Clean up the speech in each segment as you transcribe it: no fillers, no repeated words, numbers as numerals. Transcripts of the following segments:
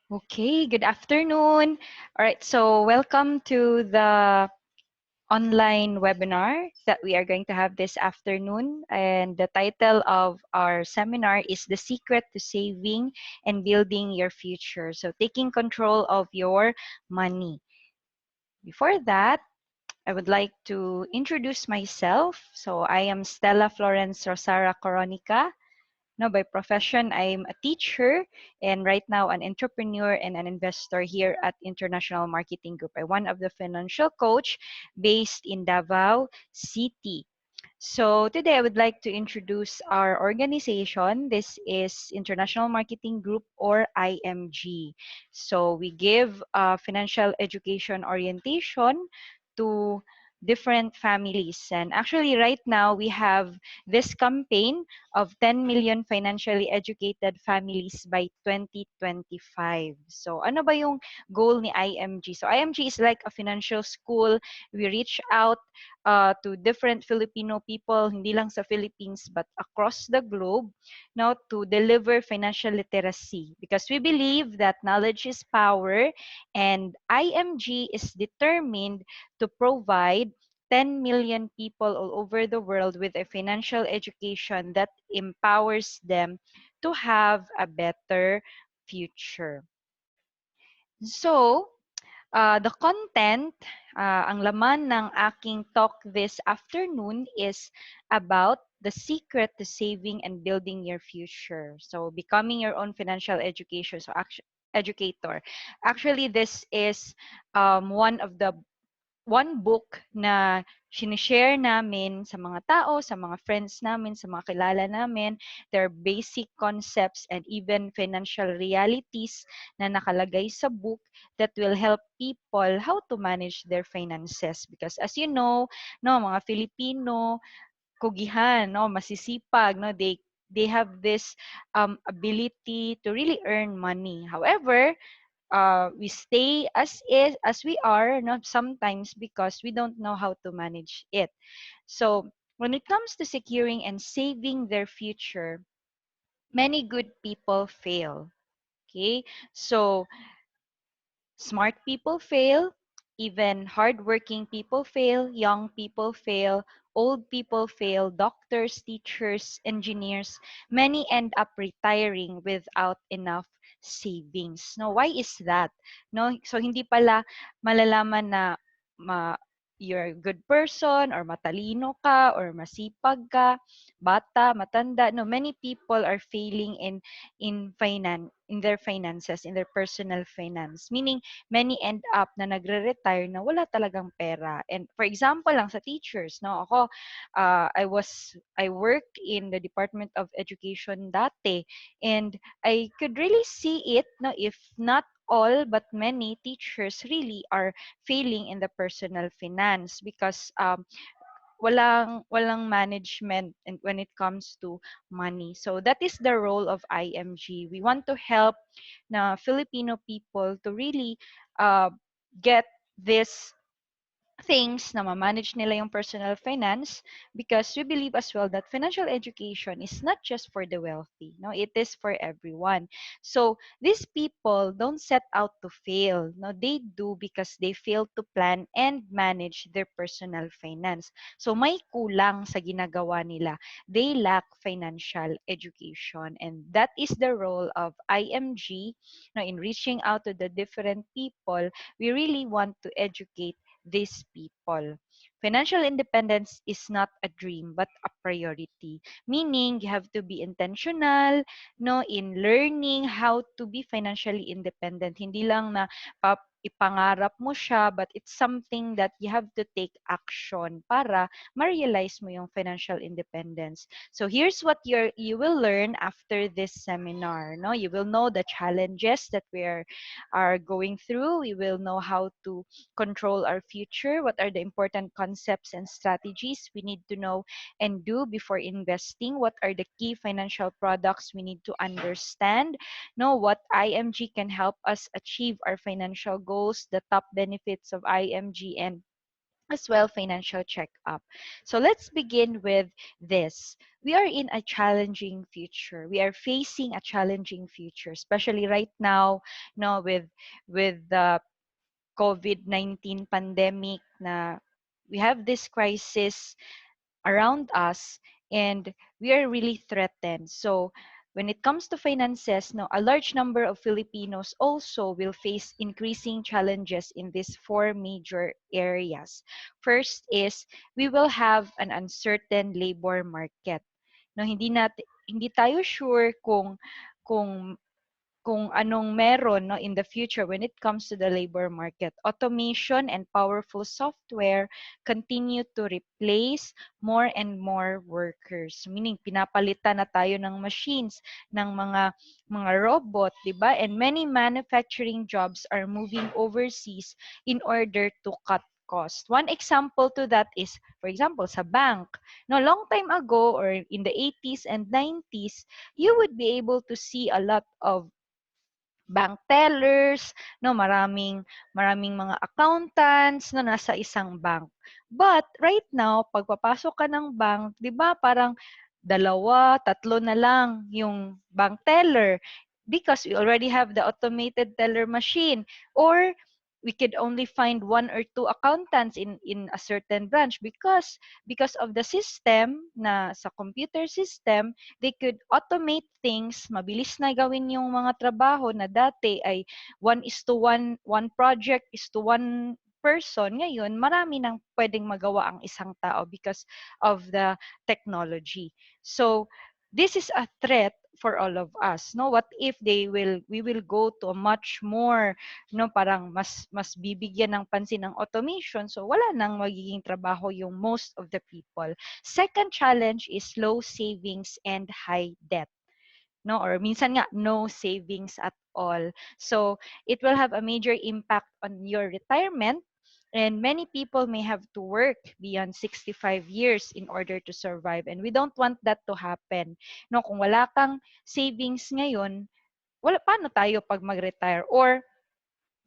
Okay, good afternoon. All right, so welcome to the online webinar that we are going to have this afternoon. And the title of our seminar is The Secret to Saving and Building Your Future. So, taking control of your money. Before that, I would like to introduce myself. So, I am Stella Florence Rosara Coronica. No, by profession, I'm a teacher and right now an entrepreneur and an investor here at International Marketing Group. I'm one of the financial coach based in Davao City. So today I would like to introduce our organization. This is International Marketing Group or IMG. So we give financial education orientation to different families. And actually right now we have this campaign of 10 million financially educated families by 2025. So ano ba yung goal ni IMG? So IMG is like a financial school. We reach out to different Filipino people, hindi lang sa Philippines, but across the globe, now to deliver financial literacy. Because we believe that knowledge is power, and IMG is determined to provide 10 million people all over the world with a financial education that empowers them to have a better future. So, the content, ang laman ng aking talk this afternoon is about the secret to saving and building your future. So, becoming your own financial education. So, educator. Actually, this is one book na sinishare namin sa mga tao, sa mga friends namin, sa mga kilala namin, their basic concepts and even financial realities na nakalagay sa book that will help people how to manage their finances. Because as you know, no, mga Filipino, kugihan, no, masisipag, no, they have this ability to really earn money. However, we stay as we are, not sometimes because we don't know how to manage it. So when it comes to securing and saving their future, many good people fail. Okay, so smart people fail, even hardworking people fail, young people fail, old people fail, doctors, teachers, engineers. Many end up retiring without enough savings. No, why is that? No, so hindi pala malalaman na ma you're a good person or matalino ka or masipag ka, bata, matanda. No, many people are failing in their finances, in their personal finance. Meaning many end up na nagre-retire na wala talagang pera. And for example lang sa teachers, no, ako, I worked in the Department of Education dati, and I could really see it, no, if not all but many teachers really are failing in the personal finance because walang management and when it comes to money. So that is the role of IMG. We want to help na Filipino people to really uh, get this things na ma-manage nila yung personal finance because we believe as well that financial education is not just for the wealthy. No, it is for everyone. So these people don't set out to fail. No, they do because they fail to plan and manage their personal finance. So may kulang sa ginagawa nila. They lack financial education, and that is the role of IMG. No, in reaching out to the different people, we really want to educate these people. Financial independence is not a dream but a priority. Meaning you have to be intentional, no, in learning how to be financially independent. Hindi lang na ipangarap mo siya, but it's something that you have to take action para ma-realize mo yung financial independence. So here's what you will learn after this seminar. No, you will know the challenges that are going through. We will know how to control our future, what are the important concepts and strategies we need to know and do before investing, what are the key financial products we need to understand, know what IMG can help us achieve our financial goals, the top benefits of IMG, and as well financial checkup. So let's begin with this. We are in a challenging future. We are facing a challenging future, especially right now, with the COVID-19 pandemic na we have this crisis around us, and we are really threatened. So when it comes to finances, no, a large number of Filipinos also will face increasing challenges in these four major areas. First is we will have an uncertain labor market. No, hindi tayo sure kung anong meron, no, in the future when it comes to the labor market. Automation and powerful software continue to replace more and more workers. Meaning, pinapalitan na tayo ng machines, ng mga robot, di ba? And many manufacturing jobs are moving overseas in order to cut cost. One example to that is, for example, sa bank. No, long time ago or in the 80s and 90s, you would be able to see a lot of bank tellers, no, maraming mga accountants na nasa isang bank. But right now, pagpapasok ka ng bank, 'di ba, parang dalawa, tatlo na lang yung bank teller because we already have the automated teller machine, or we could only find one or two accountants in a certain branch because of the system na sa computer system, they could automate things, mabilis na gawin yung mga trabaho na dati ay 1:1, one project is to one person. Ngayon, marami nang pwedeng magawa ang isang tao because of the technology. So, this is a threat for all of us. No, what if we will go to a much more, no, parang mas bibigyan ng pansin ng automation, so wala nang magiging trabaho yung most of the people. Second challenge is low savings and high debt, no, or minsan nga no savings at all. So it will have a major impact on your retirement, and many people may have to work beyond 65 years in order to survive, and we don't want that to happen. No, kung wala kang savings ngayon, wala paano tayo pag mag-retire, or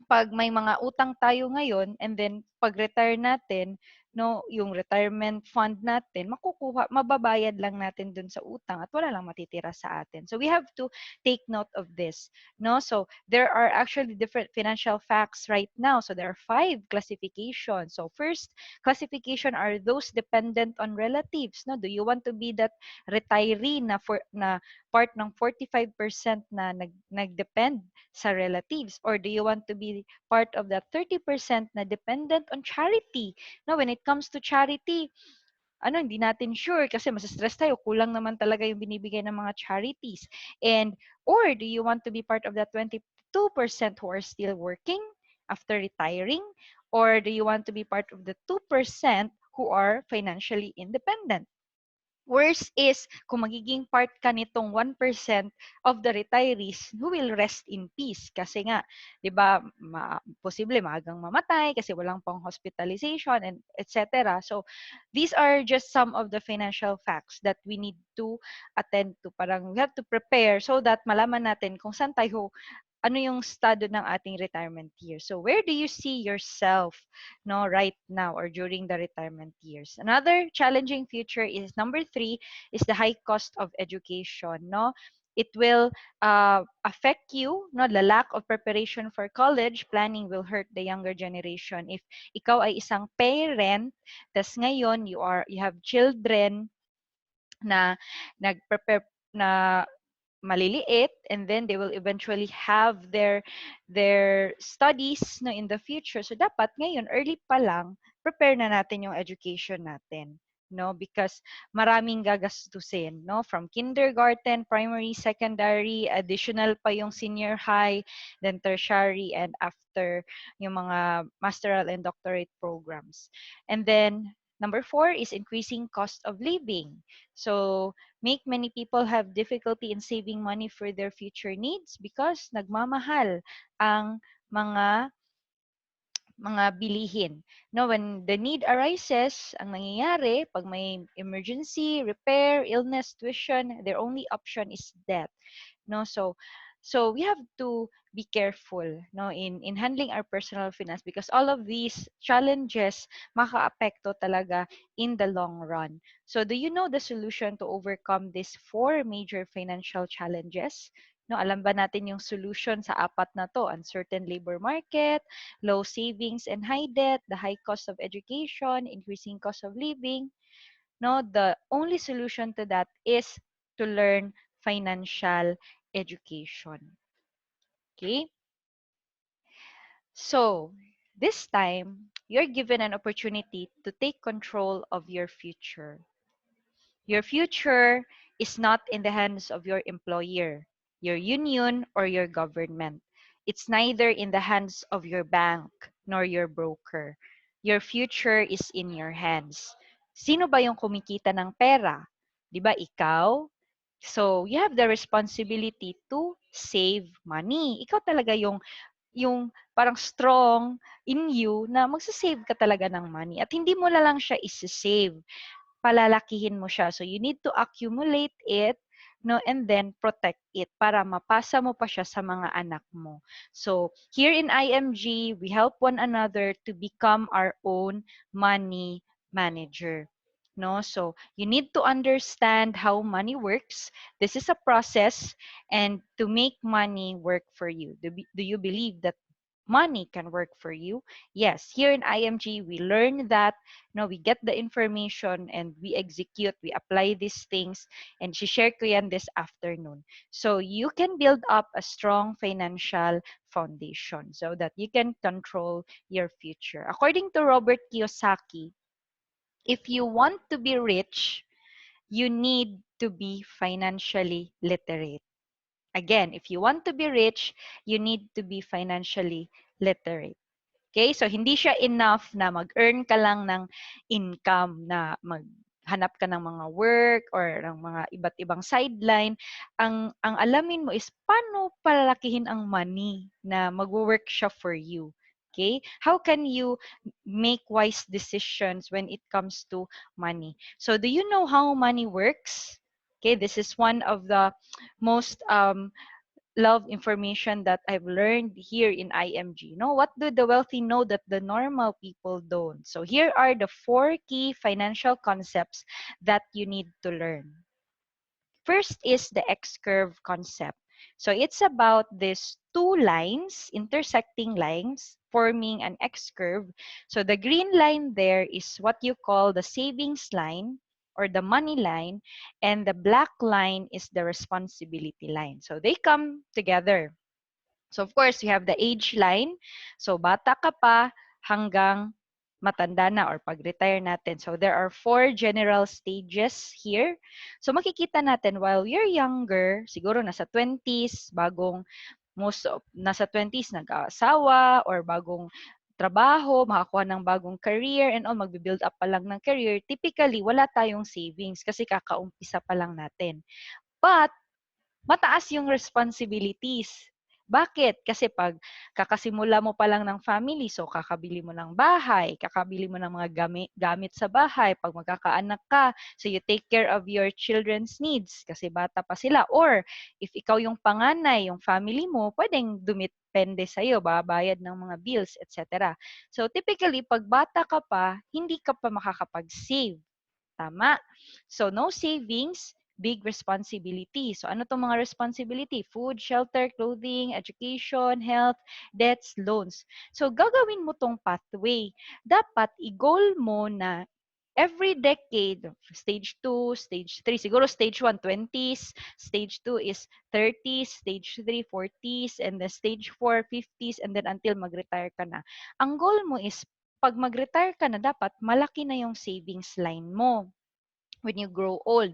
pag may mga utang tayo ngayon and then pag-retire natin, no, yung retirement fund natin, mababayad lang natin dun sa utang at wala lang matitira sa atin. So we have to take note of this, no? So there are actually different financial facts right now. So there are 5 classifications. So first classification are those dependent on relatives, no? Do you want to be that retiree na part ng 45% na nagdepend sa relatives, or do you want to be part of that 30% na dependent on charity? No, when it comes to charity, hindi natin sure kasi stress tayo, kulang naman talaga yung binibigay ng mga charities. And or do you want to be part of that 22% who are still working after retiring, or do you want to be part of the 2% who are financially independent? Worse is kung magiging part ka nitong 1% of the retirees who will rest in peace. Kasi nga, di ba, posible maagang mamatay kasi walang pang hospitalization and etc. So, these are just some of the financial facts that we need to attend to. Parang we have to prepare so that malaman natin kung saan tayo, ano yung estado ng ating retirement years. So where do you see yourself, no, right now or during the retirement years? Another challenging future is number 3 is the high cost of education, no? It will affect you, no? The lack of preparation for college planning will hurt the younger generation. If ikaw ay isang parent, tas ngayon you have children na nag-prepare na maliliit, and then they will eventually have their studies, no, in the future. So dapat ngayon early pa lang prepare na natin yung education natin, no, because maraming gagastusin, no, from kindergarten, primary, secondary, additional pa yung senior high, then tertiary, and after yung mga masteral and doctorate programs. And then number 4 is increasing cost of living. So make many people have difficulty in saving money for their future needs because nagmamahal ang mga bilihin. No, when the need arises, ang nangyayari, pag may emergency, repair, illness, tuition, their only option is debt. No, so So we have to be careful, no, in handling our personal finance, because all of these challenges makaapekto talaga in the long run. So do you know the solution to overcome these four major financial challenges? No, alam ba natin yung solution sa apat na to? Uncertain labor market, low savings and high debt, the high cost of education, increasing cost of living. No, the only solution to that is to learn financial education. Okay? So, this time, you're given an opportunity to take control of your future. Your future is not in the hands of your employer, your union, or your government. It's neither in the hands of your bank nor your broker. Your future is in your hands. Sino ba yung kumikita ng pera? 'Di ba ikaw? So, you have the responsibility to save money. Ikaw talaga yung parang strong in you na magsa-save ka talaga ng money at hindi mo na lang siya isi-save, palalakihin mo siya. So you need to accumulate it, no, and then protect it para mapasa mo pa siya sa mga anak mo. So here in IMG, we help one another to become our own money manager. No, so you need to understand how money works. This is a process, and to make money work for you. Do you believe that money can work for you? Yes, here in IMG, we learn that, we get the information and we execute, we apply these things, and share ko yan this afternoon. So you can build up a strong financial foundation so that you can control your future. According to Robert Kiyosaki, if you want to be rich, you need to be financially literate. Again, if you want to be rich, you need to be financially literate. Okay? So, hindi siya enough na mag-earn ka lang ng income, na maghanap ka ng mga work or ng mga iba't ibang sideline. Ang alamin mo is paano palalakihin ang money na mag-work siya for you. Okay? How can you make wise decisions when it comes to money? So, do you know how money works? Okay, this is one of the most love information that I've learned here in IMG. No, what do the wealthy know that the normal people don't? So here are the four key financial concepts that you need to learn. First is the X-curve concept. So it's about these two lines, intersecting lines, forming an X-curve. So the green line there is what you call the savings line or the money line, and the black line is the responsibility line. So they come together. So of course, we have the age line. So bata ka pa hanggang matanda na or pag-retire natin. So there are four general stages here. So makikita natin while you're younger, siguro nasa 20s, nasa 20s nag-asawa or bagong trabaho, makakuha ng bagong career and all, magbe-build up pa lang ng career, typically wala tayong savings kasi kakaumpisa pa lang natin. But mataas yung responsibilities. Bakit? Kasi pag kakasimula mo pa lang ng family, so kakabili mo ng bahay, kakabili mo ng mga gamit sa bahay, pag magkakaanak ka, so you take care of your children's needs kasi bata pa sila. Or if ikaw yung panganay, yung family mo, pwedeng dumipende sa'yo, babayad ng mga bills, etc. So typically, pag bata ka pa, hindi ka pa makakapag-save. Tama? So, no savings, big responsibility. So, ano itong mga responsibility? Food, shelter, clothing, education, health, debts, loans. So, gagawin mo tong pathway. Dapat i-goal mo na every decade, stage 2, stage 3, siguro stage 1, 20s, stage 2 is 30s, stage 3, 40s, and then stage 4, 50s, and then until mag-retire ka na. Ang goal mo is pag mag-retire ka na, dapat malaki na yung savings line mo when you grow old.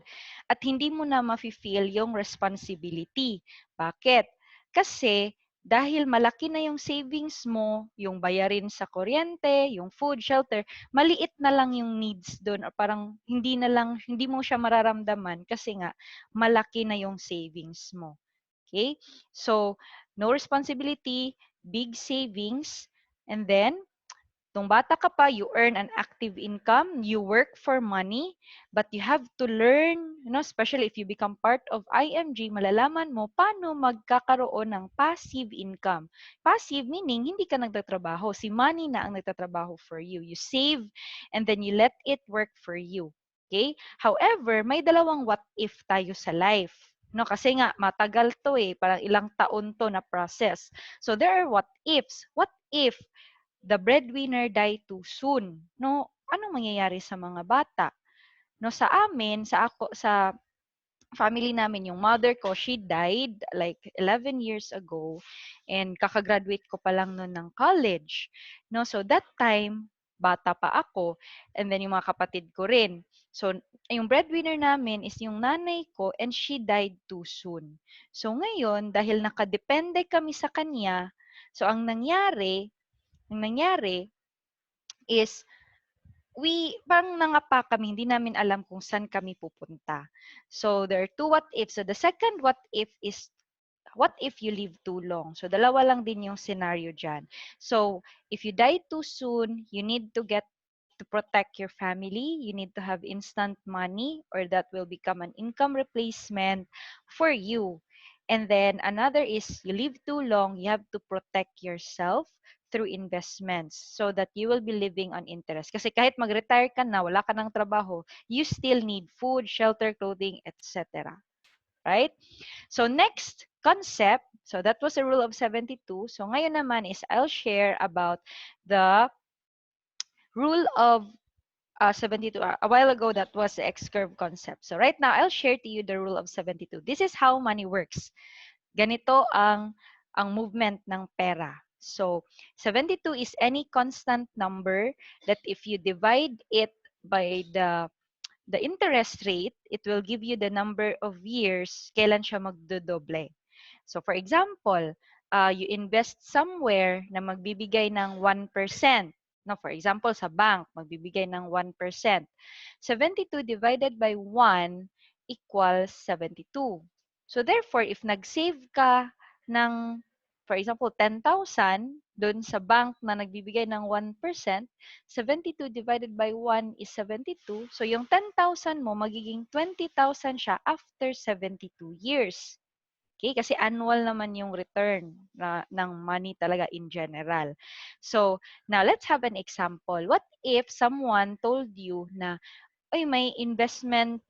At hindi mo na mafe-feel yung responsibility. Bakit? Kasi dahil malaki na yung savings mo, yung bayarin sa kuryente, yung food, shelter, maliit na lang yung needs doon. Or parang hindi mo siya mararamdaman kasi nga malaki na yung savings mo. Okay? So, no responsibility, big savings, and then Nung bata ka pa, you earn an active income, you work for money, but you have to learn, especially if you become part of IMG, malalaman mo paano magkakaroon ng passive income. Passive meaning, hindi ka nagtatrabaho. Si money na ang nagtatrabaho for you. You save and then you let it work for you. Okay? However, may dalawang what if tayo sa life. No, kasi nga matagal to parang ilang taon to na process. So there are what ifs. What if the breadwinner die too soon? No, anong mangyayari sa mga bata? No, sa amin, sa family namin, yung mother ko, she died like 11 years ago and kakagraduate ko pa lang noon ng college. No, so that time, bata pa ako and then yung mga kapatid ko rin. So, yung breadwinner namin is yung nanay ko and she died too soon. So, ngayon, dahil nakadepende kami sa kanya, so ang nangyari is parang nangapa kami, hindi namin alam kung saan kami pupunta. So, there are two what if. So, the second what if is, what if you live too long? So, dalawa lang din yung scenario dyan. So, if you die too soon, you need to protect your family. You need to have instant money or that will become an income replacement for you. And then another is you live too long, you have to protect yourself through investments so that you will be living on interest. Kasi kahit mag-retire ka na, wala ka ng trabaho, you still need food, shelter, clothing, etc. Right? So next concept, so that was the rule of 72. So ngayon naman is I'll share about the rule of 72. A while ago, that was the X-curve concept. So right now, I'll share to you the rule of 72. This is how money works. Ganito ang movement ng pera. So, 72 is any constant number that if you divide it by the interest rate, it will give you the number of years kailan siya magdodoble. So, for example, you invest somewhere na magbibigay ng 1%. No, for example, sa bank, magbibigay ng 1%. 72 divided by 1 equals 72. So, therefore, if nag-save ka ng, for example, 10,000 doon sa bank na nagbibigay ng 1%, 72 divided by 1 is 72. So, yung 10,000 mo, magiging 20,000 siya after 72 years. Okay? Kasi annual naman yung return ng money talaga in general. So, now let's have an example. What if someone told you na, ay, may investment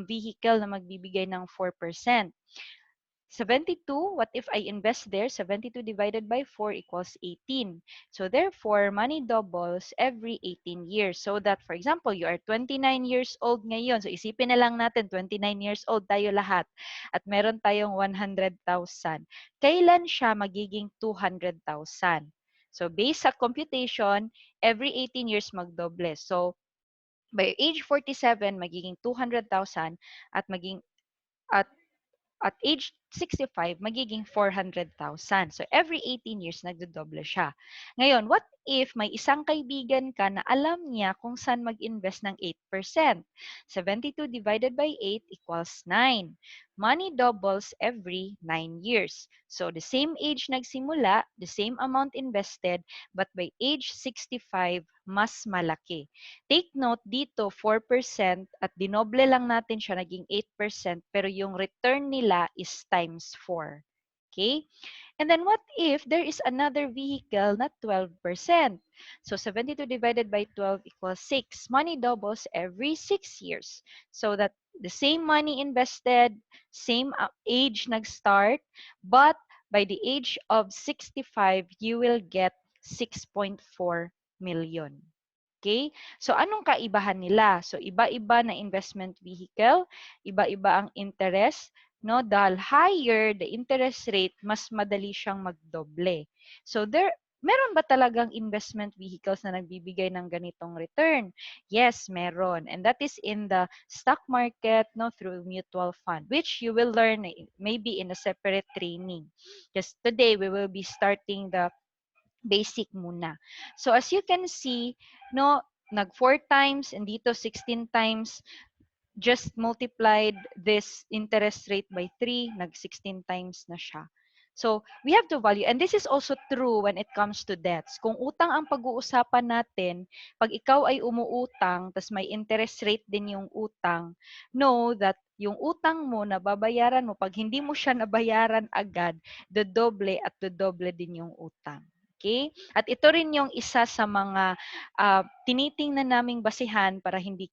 vehicle na magbibigay ng 4%? 72, what if I invest there? 72 divided by 4 equals 18. So therefore, money doubles every 18 years. So that, for example, you are 29 years old ngayon. So isipin na lang natin, 29 years old tayo lahat. At meron tayong 100,000. Kailan siya magiging 200,000? So based sa computation, every 18 years magdoble. So by age 47, magiging 200,000 at at at age 65, magiging 400,000. So, every 18 years, nagdodoble siya. Ngayon, what if may isang kaibigan ka na alam niya kung saan mag-invest ng 8%? 72 divided by 8 equals 9. Money doubles every 9 years. So, the same age nagsimula, the same amount invested, but by age 65, mas malaki. Take note dito, 4% at dinoble lang natin siya, naging 8%, pero yung return nila is times 4. Okay? And then what if there is another vehicle na 12%? So 72 divided by 12 equals 6. Money doubles every 6 years. So that the same money invested, same age nag-start, but by the age of 65, you will get 6.4 million. Okay? So, anong kaibahan nila? So, iba-iba na investment vehicle, iba-iba ang interest, no? Dahil higher the interest rate, mas madali siyang magdoble. So, meron ba talagang investment vehicles na nagbibigay ng ganitong return? Yes, meron. And that is in the stock market, no, through mutual fund, which you will learn maybe in a separate training. Because today, we will be starting the basic muna. So as you can see, no, nag 4 times and dito 16 times, just multiplied this interest rate by 3, nag 16 times na siya. So, we have to value. And this is also true when it comes to debts. Kung utang ang pag-uusapan natin, pag ikaw ay umuutang, tas may interest rate din yung utang, know that yung utang mo na babayaran mo, pag hindi mo siya nabayaran agad, dodoble din yung utang. Okay? At ito rin yung isa sa mga tinitingnan naming basihan para hindi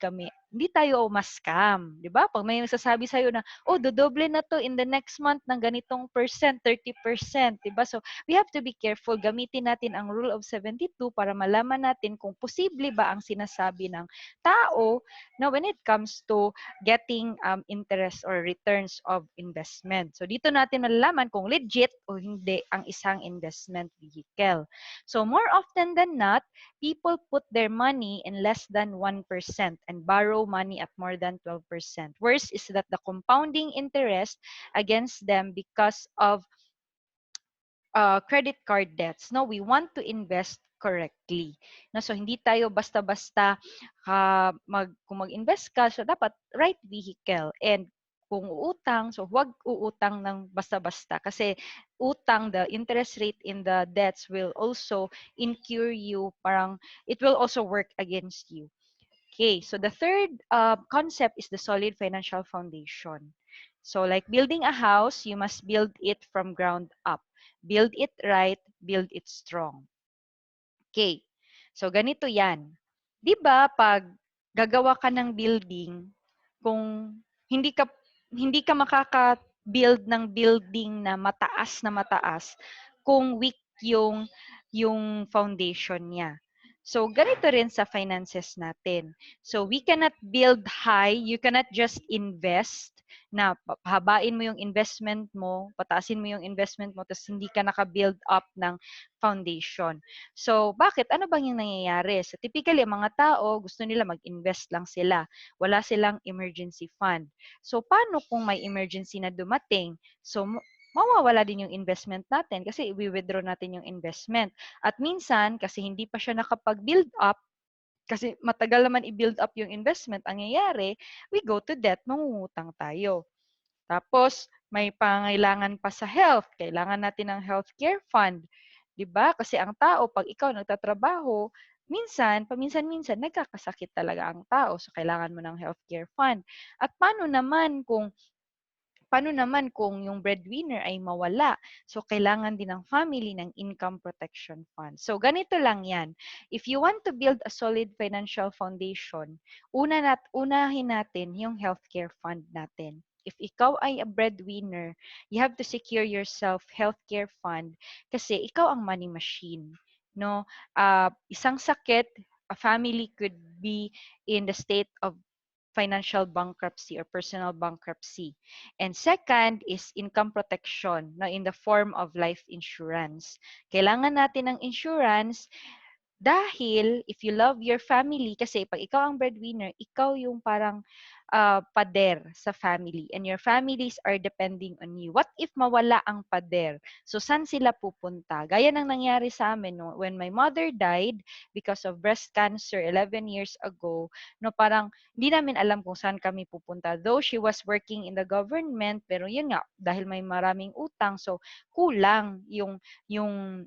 tayo ma-scam. Di ba? Pag may nagsasabi sa'yo na, oh, dodoble na to in the next month ng ganitong percent, 30%. Di ba? So, we have to be careful. Gamitin natin ang Rule of 72 para malaman natin kung posible ba ang sinasabi ng tao when it comes to getting interest or returns of investment. So, dito natin malalaman kung legit o hindi ang isang investment vehicle. So, more often than not, people put their money in less than 1% and borrow money at more than 12%. Worse is that the compounding interest against them because of credit card debts. No, we want to invest correctly. No, so hindi tayo basta-basta kung mag-invest ka, so dapat right vehicle. And kung uutang, so huwag uutang ng basta-basta kasi utang, the interest rate in the debts will also incur you, parang it will also work against you. Okay, so the third concept is the solid financial foundation. So like building a house, you must build it from ground up. Build it right, build it strong. Okay, so ganito yan. Di ba pag gagawa ka ng building, kung hindi ka makaka-build ng building na mataas kung weak yung foundation niya. So ganito rin sa finances natin. So we cannot build high, you cannot just invest na pahabain mo yung investment mo, pataasin mo yung investment mo, tapos hindi ka naka-build up ng foundation. So, bakit? Ano bang yung nangyayari? So, typically, mga tao, gusto nila mag-invest lang sila. Wala silang emergency fund. So, paano kung may emergency na dumating? So, mawawala din yung investment natin kasi i-withdraw natin yung investment. At minsan, kasi hindi pa siya nakapag-build up, kasi matagal naman i-build up yung investment, ang nangyayari, we go to debt, mangungutang tayo. Tapos, may pangailangan pa sa health. Kailangan natin ng healthcare fund. 'Di ba? Kasi ang tao, pag ikaw nagtatrabaho, paminsan-minsan, nagkakasakit talaga ang tao. So, kailangan mo ng healthcare fund. At paano naman kung yung breadwinner ay mawala? So, kailangan din ng family ng income protection fund. So, ganito lang yan. If you want to build a solid financial foundation, unahin natin yung healthcare fund natin. If ikaw ay a breadwinner, you have to secure yourself healthcare fund kasi ikaw ang money machine. No, isang sakit, a family could be in the state of financial bankruptcy or personal bankruptcy. And second is income protection, no, in the form of life insurance. Kailangan natin ng insurance dahil if you love your family, kasi pag ikaw ang breadwinner, ikaw yung parang pader sa family and your families are depending on you. What if mawala ang pader? So, saan sila pupunta? Gaya ng nangyari sa amin, no? When my mother died because of breast cancer 11 years ago, no, parang hindi namin alam kung saan kami pupunta. Though she was working in the government, pero yun nga, dahil may maraming utang, so kulang yung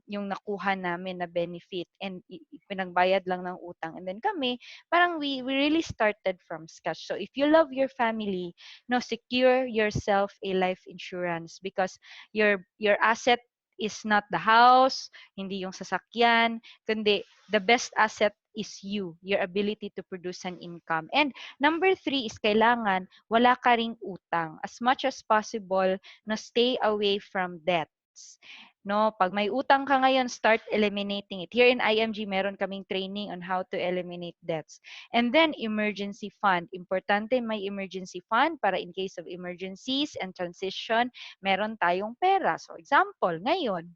nakuha namin na benefit and pinagbayad lang ng utang. And then kami, parang we really started from scratch. So if you love your family, no, secure yourself a life insurance because your asset is not the house, hindi yung sasakyan, kundi the best asset is you, your ability to produce an income. And number 3 is kailangan wala ka ring utang. As much as possible, no, stay away from debts. No, pag may utang ka ngayon, start eliminating it. Here in IMG, meron kaming training on how to eliminate debts. And then, emergency fund. Importante may emergency fund para in case of emergencies and transition, meron tayong pera. So, example, ngayon,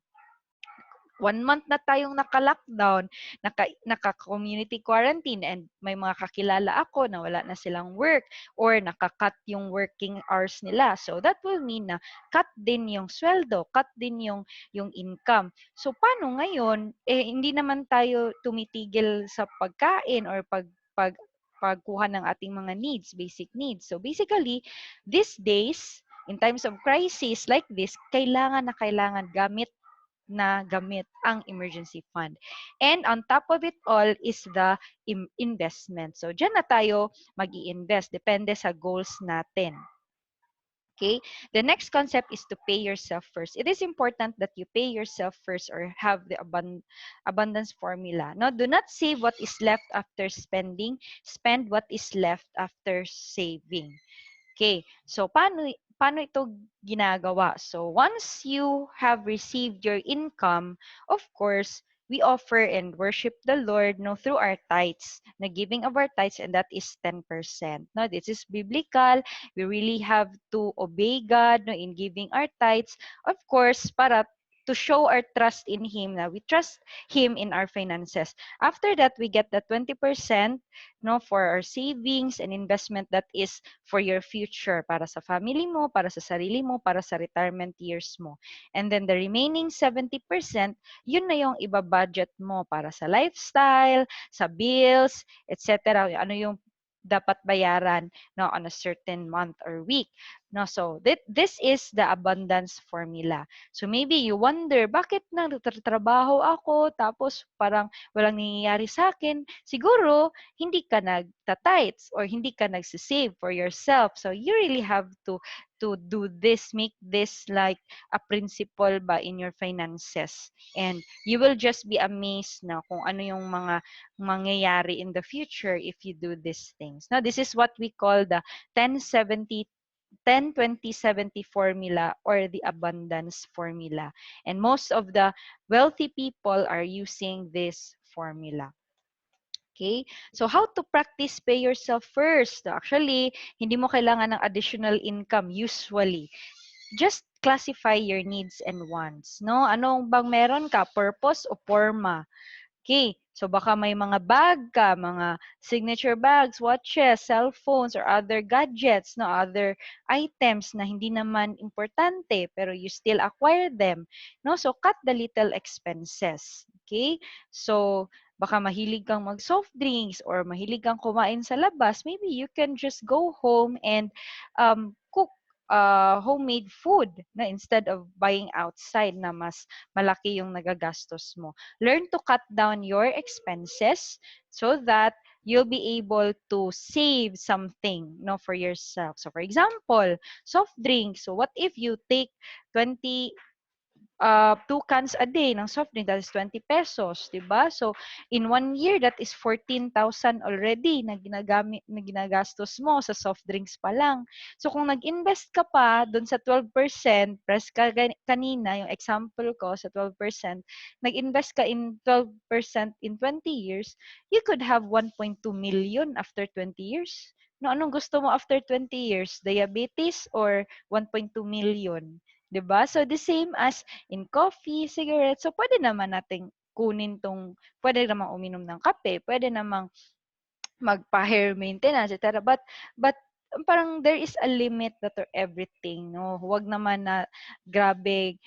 1 month na tayong naka-lockdown, naka-community quarantine, and may mga kakilala ako na wala na silang work or naka-cut yung working hours nila. So, that will mean na cut din yung sweldo, cut din yung income. So, paano ngayon? Hindi naman tayo tumitigil sa pagkain or pagkuha ng ating mga needs, basic needs. So, basically, these days, in times of crisis like this, kailangan na kailangan gamit ang emergency fund. And on top of it all is the investment. So, dyan na tayo mag-i-invest. Depende sa goals natin. Okay? The next concept is to pay yourself first. It is important that you pay yourself first or have the abundance formula. No, do not save what is left after spending. Spend what is left after saving. Okay, so paano ito ginagawa? So once you have received your income, of course, we offer and worship the Lord no through our tithes, the giving of our tithes, and that is 10%. No, this is biblical. We really have to obey God no in giving our tithes, of course, para to show our trust in Him na we trust Him in our finances. After that, we get the 20% no for our savings and investment that is for your future, para sa family mo, para sa sarili mo, para sa retirement years mo. And then the remaining 70%, yun na yung iba-budget mo para sa lifestyle, sa bills, etc. Ano yung dapat bayaran no on a certain month or week. No, so this is the abundance formula. So maybe you wonder, bakit nagtatrabaho ako tapos parang walang nangyayari sa akin? Siguro hindi ka nagta-tithes or hindi ka nagsisave for yourself. So you really have to do this, make this like a principle ba in your finances. And you will just be amazed na kung ano yung mga mangyayari in the future if you do these things. Now, this is what we call the 10-70 10-20-70 formula or the abundance formula. And most of the wealthy people are using this formula. Okay? So, how to practice pay yourself first? Actually, hindi mo kailangan ng additional income usually. Just classify your needs and wants. No? Anong bang meron ka? Purpose o forma? Okay, so baka may mga bag ka, mga signature bags, watches, cell phones, or other gadgets, no, other items na hindi naman importante, pero you still acquire them. No? So, cut the little expenses. Okay? So, baka mahilig kang mag-soft drinks or mahilig kang kumain sa labas, maybe you can just go home and cook homemade food na instead of buying outside na mas malaki yung nagagastos mo. Learn to cut down your expenses so that you'll be able to save something no for yourself. So for example, soft drinks. So what if you take 20 2 cans a day ng soft drink, that is 20 pesos, 'di ba? So in 1 year that is 14,000 already na ginagastos mo sa soft drinks pa lang. So kung nag-invest ka pa doon sa 12%, press ka kanina yung example ko sa 12%, nag-invest ka in 12% in 20 years, you could have 1.2 million after 20 years. No, anong gusto mo after 20 years? Diabetes or 1.2 million? 'Di ba? So the same as in coffee, cigarettes. So pwede naman nating kunin pwede namang uminom ng kape, pwede namang magpa-hair maintenance, etc. But parang there is a limit to everything, no? Huwag naman na grabe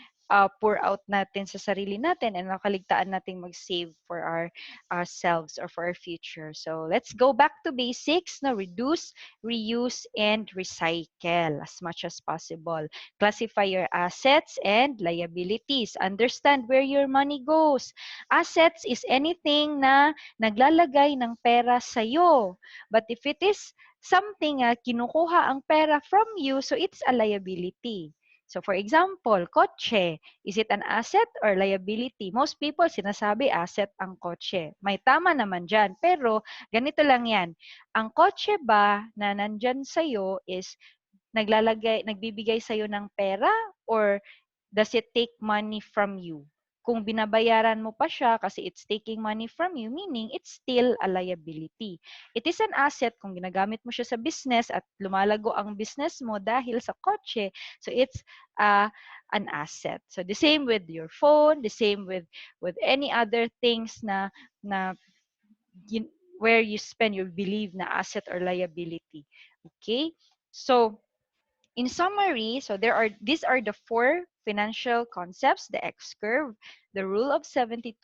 pour out natin sa sarili natin and nakaligtaan nating mag-save for our ourselves or for our future. So let's go back to basics, no? Reduce, reuse, and recycle as much as possible. Classify your assets and liabilities. Understand where your money goes. Assets is anything na naglalagay ng pera sa'yo. But if it is something kinukuha ang pera from you, so it's a liability. So for example, kotse, is it an asset or liability? Most people sinasabi asset ang kotse. May tama naman dyan. Pero ganito lang yan. Ang kotse ba na nandyan sa'yo is nagbibigay sa'yo ng pera or does it take money from you? Kung binabayaran mo pa siya kasi it's taking money from you, meaning it's still a liability. It is an asset kung ginagamit mo siya sa business at lumalago ang business mo dahil sa kotse. So it's an asset. So the same with your phone, the same with any other things na where you spend your believe na asset or liability. Okay? So in summary, so these are the 4 financial concepts: the X curve, the rule of 72,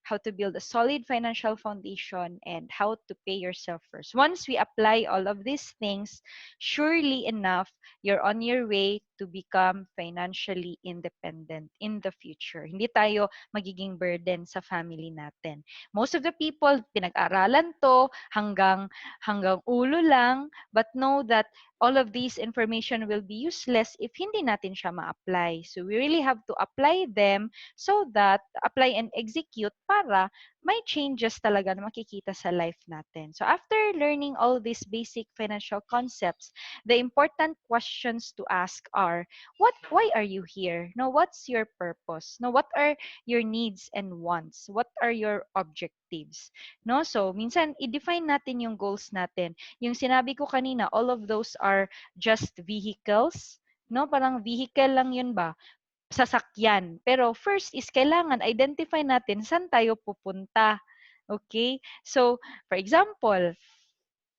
how to build a solid financial foundation, and how to pay yourself first. Once we apply all of these things, surely enough, you're on your way to become financially independent in the future. Hindi tayo magiging burden sa family natin. Most of the people, pinag-aralan to hanggang ulo lang, but know that all of these information will be useless if hindi natin siya ma-apply. So we really have to apply them so that apply and execute para may changes talaga na makikita sa life natin. So after learning all these basic financial concepts, the important questions to ask are, why are you here? No, what's your purpose? No, what are your needs and wants? What are your objectives? No, so minsan i-define natin yung goals natin. Yung sinabi ko kanina, all of those are just vehicles. No, parang vehicle lang yun ba? Sasakyan. Pero first is kailangan identify natin saan tayo pupunta. Okay? So, for example,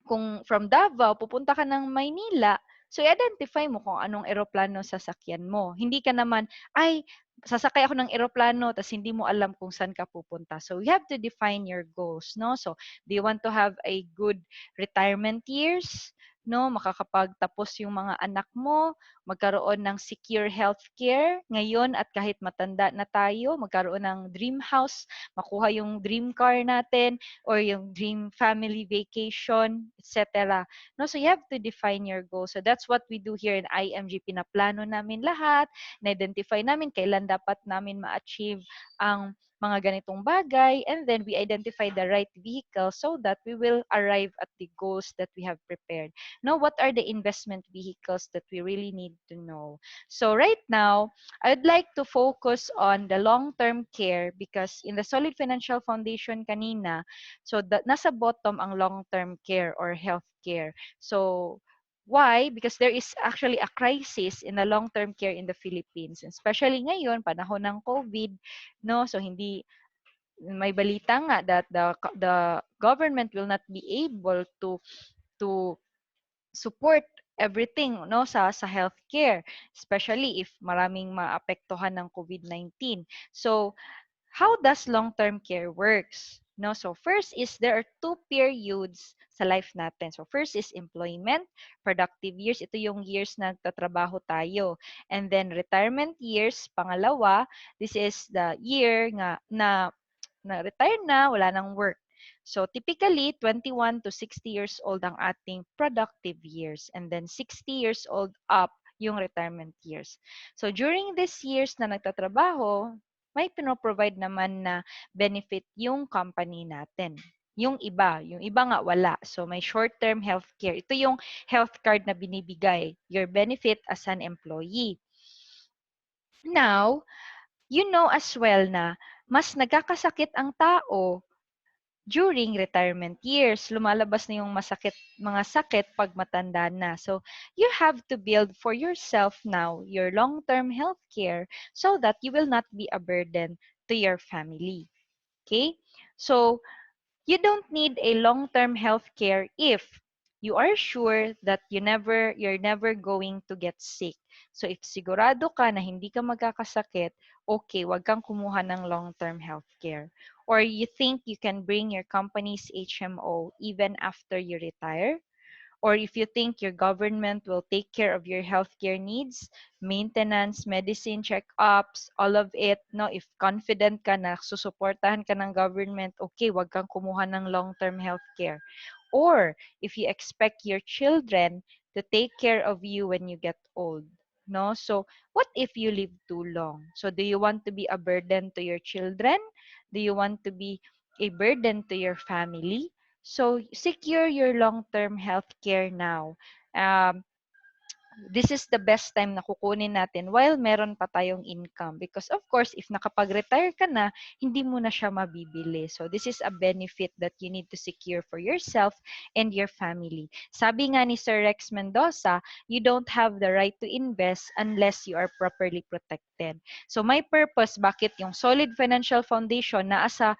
kung from Davao, pupunta ka ng Maynila, so identify mo kung anong eroplano sasakyan mo. Hindi ka naman, ay, sasakay ako ng eroplano, tas hindi mo alam kung saan ka pupunta. So, you have to define your goals, no? So, do you want to have a good retirement years? No, makakapagtapos yung mga anak mo, magkaroon ng secure healthcare ngayon at kahit matanda na tayo, magkaroon ng dream house, makuha yung dream car natin, or yung dream family vacation, etc. No, so you have to define your goals. So that's what we do here in IMG. Pinaplano namin lahat, na-identify namin kailan dapat namin ma-achieve ang mga ganitong bagay, and then we identify the right vehicle so that we will arrive at the goals that we have prepared. Now, what are the investment vehicles that we really need to know? So right now, I'd like to focus on the long-term care because in the Solid Financial Foundation kanina, so nasa bottom ang long-term care or health care. So why? Because there is actually a crisis in the long-term care in the Philippines, especially ngayon panahon ng COVID, no? So hindi may balita nga that the government will not be able to support everything no sa healthcare, especially if maraming maapektuhan ng COVID-19. So how does long-term care works? No, so first is there are two periods sa life natin. So first is employment, productive years. Ito yung years na nagtatrabaho tayo. And then retirement years, pangalawa, this is the year nga na retire na, wala nang work. So typically 21 to 60 years old ang ating productive years, and then 60 years old up yung retirement years. So during these years na nagtatrabaho, may pino-provide naman na benefit yung company natin. Yung iba nga wala. So may short-term healthcare. Ito yung health card na binibigay, your benefit as an employee. Now, you know as well na mas nagkakasakit ang tao during retirement years. Lumalabas na yung mga sakit pag matanda na. So, you have to build for yourself now your long-term health care so that you will not be a burden to your family. Okay? So, you don't need a long-term health care if you are sure that you're never going to get sick. So if sigurado ka na hindi ka magkakasakit, okay, wag kang kumuha ng long-term health care. Or you think you can bring your company's HMO even after you retire, or if you think your government will take care of your healthcare needs, maintenance, medicine, check-ups, all of it, no, if confident ka na susuportahan ka ng government, okay, wag kang kumuha ng long-term healthcare. Or if you expect your children to take care of you when you get old, no? So, what if you live too long? So, do you want to be a burden to your children? Do you want to be a burden to your family? So, secure your long-term health care now. This is the best time na kukunin natin while meron pa tayong income. Because of course, if nakapag-retire ka na, hindi mo na siya mabibili. So this is a benefit that you need to secure for yourself and your family. Sabi nga ni Sir Rex Mendoza, you don't have the right to invest unless you are properly protected. So my purpose, bakit yung solid financial foundation nasa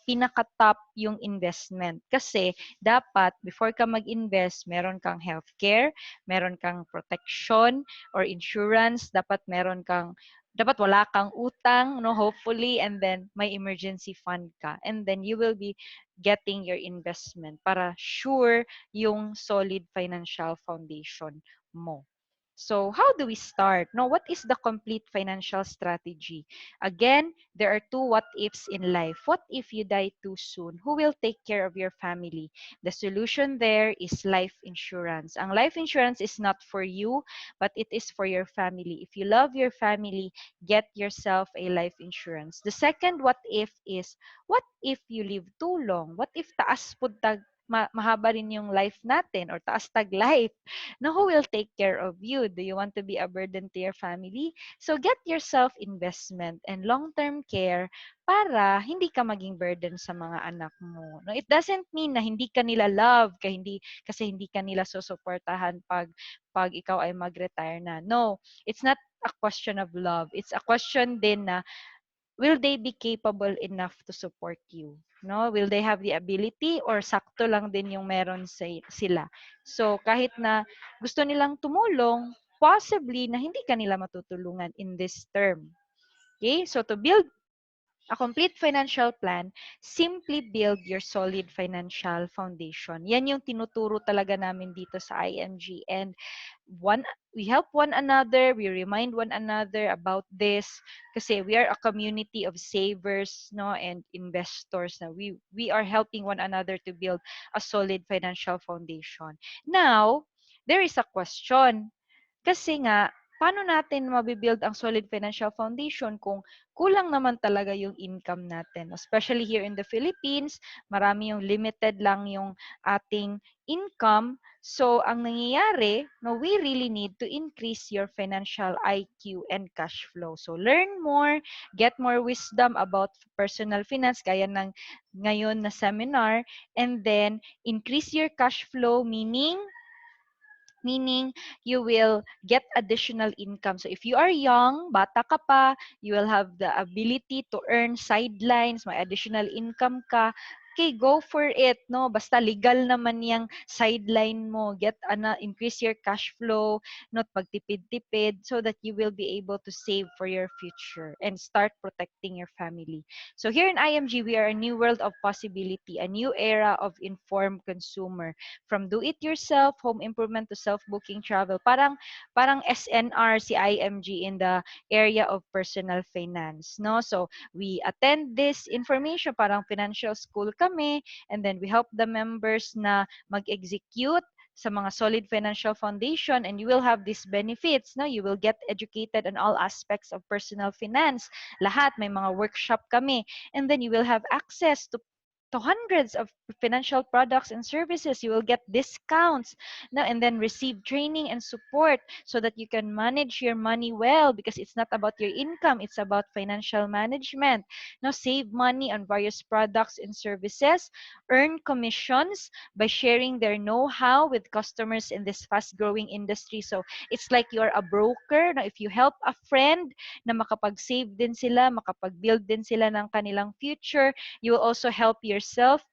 pinaka-top yung investment? Kasi dapat before ka mag-invest, meron kang healthcare, meron kang protection or insurance, dapat meron kang dapat wala kang utang, no, hopefully, and then may emergency fund ka. And then you will be getting your investment para sure yung solid financial foundation mo. So, how do we start? No, what is the complete financial strategy? Again, there are two what ifs in life. What if you die too soon? Who will take care of your family? The solution there is life insurance. Ang life insurance is not for you, but it is for your family. If you love your family, get yourself a life insurance. The second what if is, what if you live too long? What if taas pud tag mahaba rin yung life natin or taas tag life? Now, who will take care of you? Do you want to be a burden to your family? So, get yourself investment and long-term care para hindi ka maging burden sa mga anak mo. No, it doesn't mean na hindi ka nila love, kasi hindi ka nila susuportahan pag ikaw ay mag-retire na. No, it's not a question of love. It's a question din na will they be capable enough to support you? No, will they have the ability or sakto lang din yung meron sila? So kahit na gusto nilang tumulong, possibly na hindi kanila matutulungan in this term. Okay? So to build a complete financial plan, simply build your solid financial foundation. Yan yung tinuturo talaga namin dito sa IMG. And we help one another, we remind one another about this kasi we are a community of savers, no, and investors na we are helping one another to build a solid financial foundation. Now, there is a question. Kasi nga, paano natin mabibuild ang solid financial foundation kung kulang naman talaga yung income natin? Especially here in the Philippines, marami yung limited lang yung ating income. So, ang nangyayari, no, we really need to increase your financial IQ and cash flow. So, learn more, get more wisdom about personal finance, gaya ng ngayon na seminar, and then increase your cash flow, meaning you will get additional income. So if you are young, bata ka pa, you will have the ability to earn sidelines, may additional income ka. Okay, go for it, no? Basta legal naman yung sideline mo. Increase your cash flow, not pagtipid-tipid, so that you will be able to save for your future and start protecting your family. So here in IMG, we are a new world of possibility, a new era of informed consumer. From do-it-yourself, home improvement to self-booking travel. Parang SNR si IMG in the area of personal finance, no? So, we attend this information, parang financial school kami, and then we help the members na mag-execute sa mga solid financial foundation, and you will have these benefits, no? You will get educated on all aspects of personal finance. Lahat, may mga workshop kami. And then you will have access to hundreds of financial products and services. You will get discounts, no, and then receive training and support so that you can manage your money well, because it's not about your income, it's about financial management. Now, save money on various products and services, earn commissions by sharing their know-how with customers in this fast-growing industry. So it's like you're a broker. Now, if you help a friend na makapag-save din sila, makapag-build din sila ng kanilang future, you will also help yourself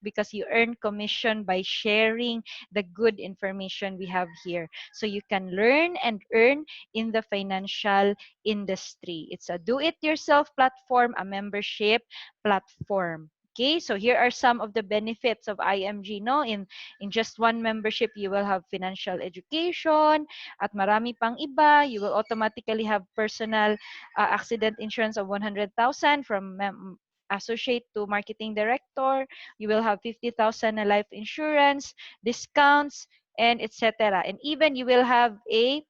because you earn commission by sharing the good information we have here. So you can learn and earn in the financial industry. It's a do-it-yourself platform, a membership platform. Okay, so here are some of the benefits of IMG. No, in just one membership, you will have financial education at marami pang iba. You will automatically have personal accident insurance of 100,000 from associate to marketing director. You will have 50,000 na life insurance, discounts, and etc. And even you will have a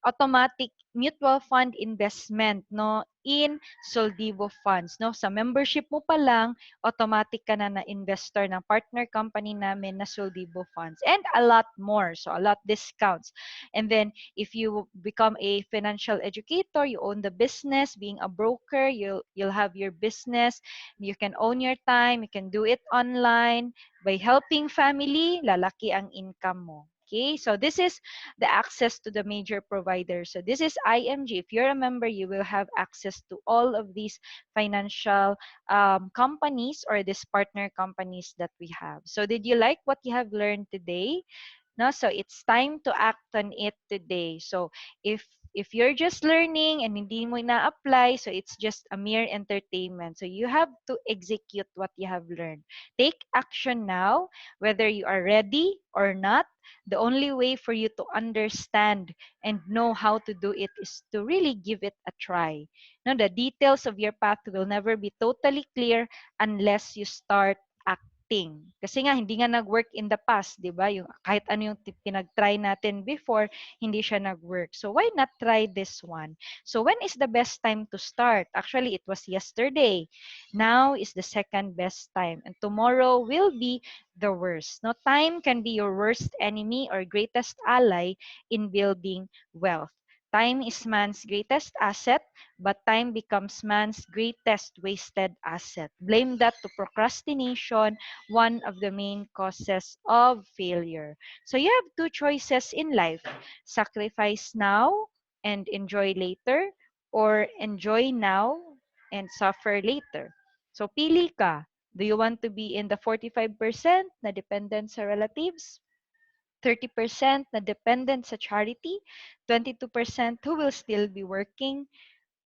automatic mutual fund investment, no, in Soldivo funds, no. Sa membership mo pa lang, automatic ka na investor ng partner company namin na Soldivo funds, and a lot more. So a lot discounts. And then if you become a financial educator, you own the business, being a broker, you'll have your business, you can own your time, you can do it online. By helping family, lalaki ang income mo. Okay, so this is the access to the major providers. So this is IMG. If you're a member, you will have access to all of these financial companies or these partner companies that we have. So did you like what you have learned today? No, so it's time to act on it today. So if If you're just learning and hindi mo na-apply, so it's just a mere entertainment. So you have to execute what you have learned. Take action now, whether you are ready or not. The only way for you to understand and know how to do it is to really give it a try. Now, the details of your path will never be totally clear unless you start acting. Kasi nga, hindi nga nag-work in the past, di ba? Yung, kahit ano yung pinag-try natin before, hindi siya nag-work. So, why not try this one? So, when is the best time to start? Actually, it was yesterday. Now is the second best time. And tomorrow will be the worst. No, time can be your worst enemy or greatest ally in building wealth. Time is man's greatest asset, but time becomes man's greatest wasted asset. Blame that to procrastination, one of the main causes of failure. So you have two choices in life: sacrifice now and enjoy later, or enjoy now and suffer later. So pili ka. Do you want to be in the 45% na dependent sa relatives? 30% na dependent sa charity, 22% who will still be working,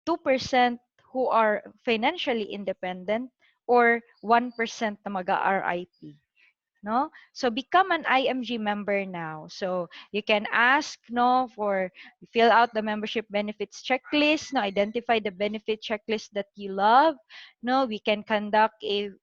2% who are financially independent, or 1% na mag-RIP. No? So become an IMG member now. So you can ask no for fill out the membership benefits checklist, no, identify the benefit checklist that you love. No, we can conduct a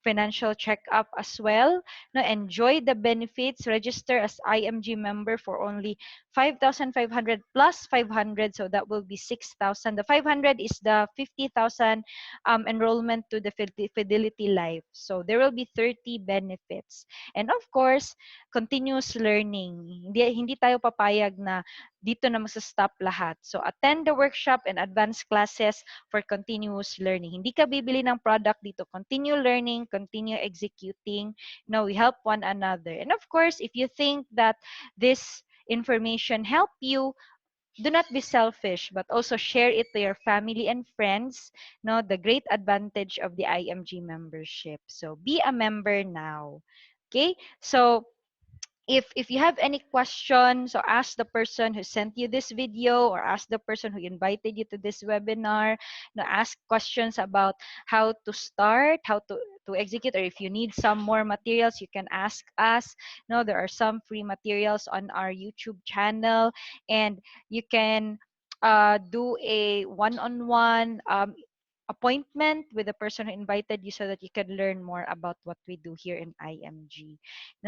financial checkup as well. No, enjoy the benefits. Register as IMG member for only 5,500 plus 500, so that will be 6,000. The 500 is the 50,000 enrollment to the Fidelity Life. So there will be 30 benefits. And of course, continuous learning. Hindi tayo papayag na dito na magsa-stop lahat. So attend the workshop and advanced classes for continuous learning. Hindi ka bibili ng product dito. Continue learning, continue executing. No, we help one another. And of course, if you think that this information help you, do not be selfish, but also share it to your family and friends. No, the great advantage of the IMG membership. So be a member now. Okay? So if you have any questions, so ask the person who sent you this video or ask the person who invited you to this webinar. Ask questions about how to start, how to execute, or if you need some more materials, you can ask us. There are some free materials on our YouTube channel, and you can do a one-on-one appointment with the person who invited you so that you can learn more about what we do here in IMG.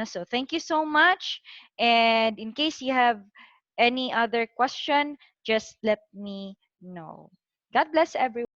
So thank you so much. And in case you have any other question, just let me know. God bless everyone.